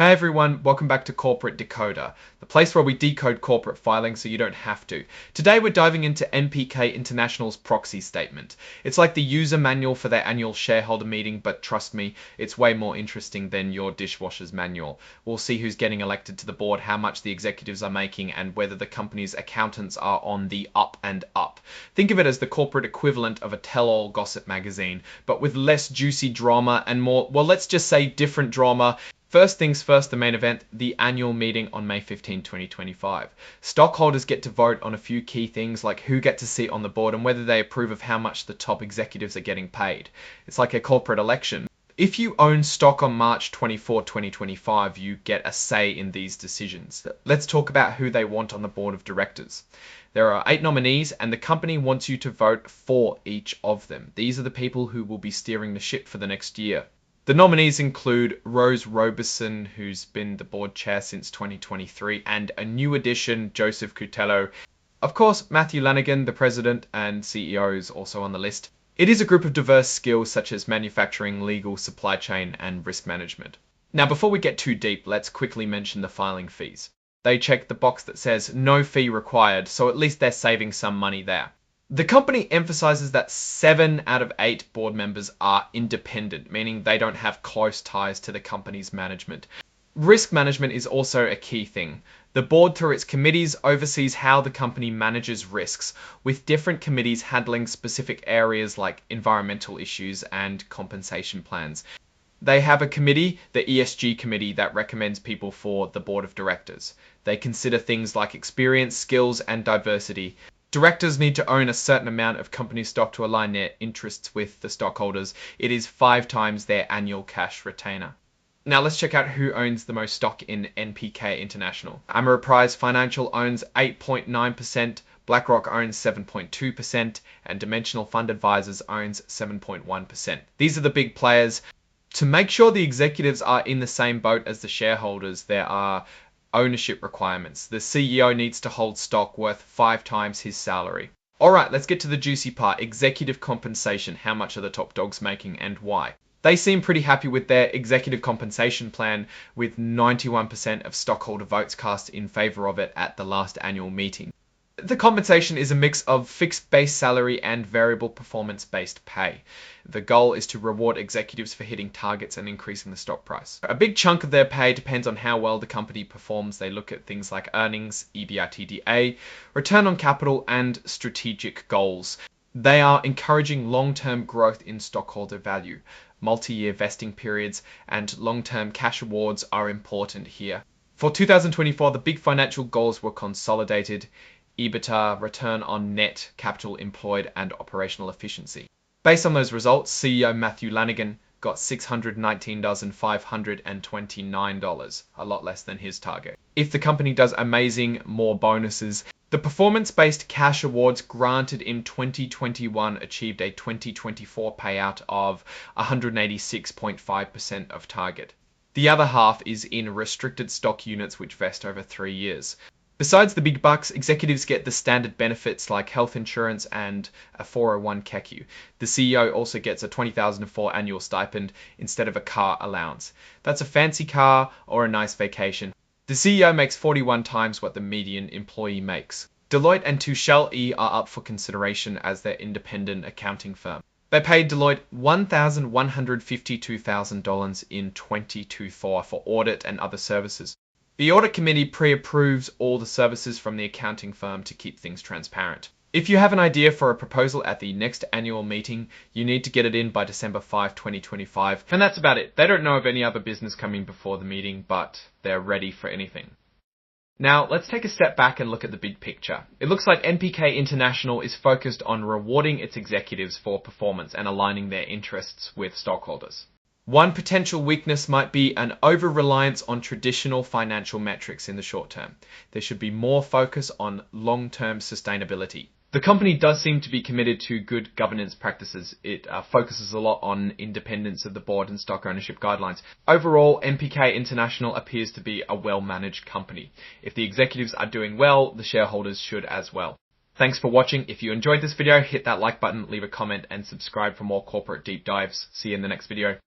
Hey everyone, welcome back to Corporate Decoder, the place where we decode corporate filing so you don't have to. Today we're diving into NPK International's proxy statement. It's like the user manual for their annual shareholder meeting, but trust me, it's way more interesting than your dishwasher's manual. We'll see who's getting elected to the board, how much the executives are making, and whether the company's accountants are on the up and up. Think of it as the corporate equivalent of a tell-all gossip magazine, but with less juicy drama and more, well, let's just say different drama. First things first, the main event, the annual meeting on May 15, 2025. Stockholders get to vote on a few key things like who gets a seat on the board and whether they approve of how much the top executives are getting paid. It's like a corporate election. If you own stock on March 24, 2025, you get a say in these decisions. Let's talk about who they want on the board of directors. There are 8 nominees and the company wants you to vote for each of them. These are the people who will be steering the ship for the next year. The nominees include Rose Robeson, who's been the board chair since 2023, and a new addition, Joseph Cutello. Of course, Matthew Lanigan, the president and CEO, is also on the list. It is a group of diverse skills such as manufacturing, legal, supply chain, and risk management. Now, before we get too deep, let's quickly mention the filing fees. They check the box that says no fee required, so at least they're saving some money there. The company emphasizes that 7 out of 8 board members are independent, meaning they don't have close ties to the company's management. Risk management is also a key thing. The board, through its committees, oversees how the company manages risks, with different committees handling specific areas like environmental issues and compensation plans. They have a committee, the ESG committee, that recommends people for the board of directors. They consider things like experience, skills, and diversity. Directors need to own a certain amount of company stock to align their interests with the stockholders. It is 5 times their annual cash retainer. Now let's check out who owns the most stock in NPK International. Ameriprise Financial owns 8.9%, BlackRock owns 7.2%, and Dimensional Fund Advisors owns 7.1%. These are the big players. To make sure the executives are in the same boat as the shareholders, there are ownership requirements. The CEO needs to hold stock worth 5 times his salary. Alright, let's get to the juicy part, executive compensation. How much are the top dogs making and why? They seem pretty happy with their executive compensation plan, with 91% of stockholder votes cast in favor of it at the last annual meeting. The compensation is a mix of fixed base salary and variable performance-based pay. The goal is to reward executives for hitting targets and increasing the stock price. A big chunk of their pay depends on how well the company performs. They look at things like earnings, EBITDA, return on capital, and strategic goals. They are encouraging long-term growth in stockholder value. Multi-year vesting periods and long-term cash awards are important here. For 2024, the big financial goals were consolidated EBITDA, return on net capital employed, and operational efficiency. Based on those results, CEO Matthew Lanigan got $619,529, a lot less than his target. If the company does amazing, more bonuses. The performance-based cash awards granted in 2021 achieved a 2024 payout of 186.5% of target. The other half is in restricted stock units which vest over 3 years. Besides the big bucks, executives get the standard benefits like health insurance and a 401k. The CEO also gets a $20,004 annual stipend instead of a car allowance. That's a fancy car or a nice vacation. The CEO makes 41 times what the median employee makes. Deloitte and Touchel E are up for consideration as their independent accounting firm. They paid Deloitte $1,152,000 in 2024 for audit and other services. The audit committee pre-approves all the services from the accounting firm to keep things transparent. If you have an idea for a proposal at the next annual meeting, you need to get it in by December 5, 2025. And that's about it. They don't know of any other business coming before the meeting, but they're ready for anything. Now, let's take a step back and look at the big picture. It looks like NPK International is focused on rewarding its executives for performance and aligning their interests with stockholders. One potential weakness might be an over-reliance on traditional financial metrics in the short term. There should be more focus on long-term sustainability. The company does seem to be committed to good governance practices. It focuses a lot on independence of the board and stock ownership guidelines. Overall, NPK International appears to be a well-managed company. If the executives are doing well, the shareholders should as well. Thanks for watching. If you enjoyed this video, hit that like button, leave a comment, and subscribe for more corporate deep dives. See you in the next video.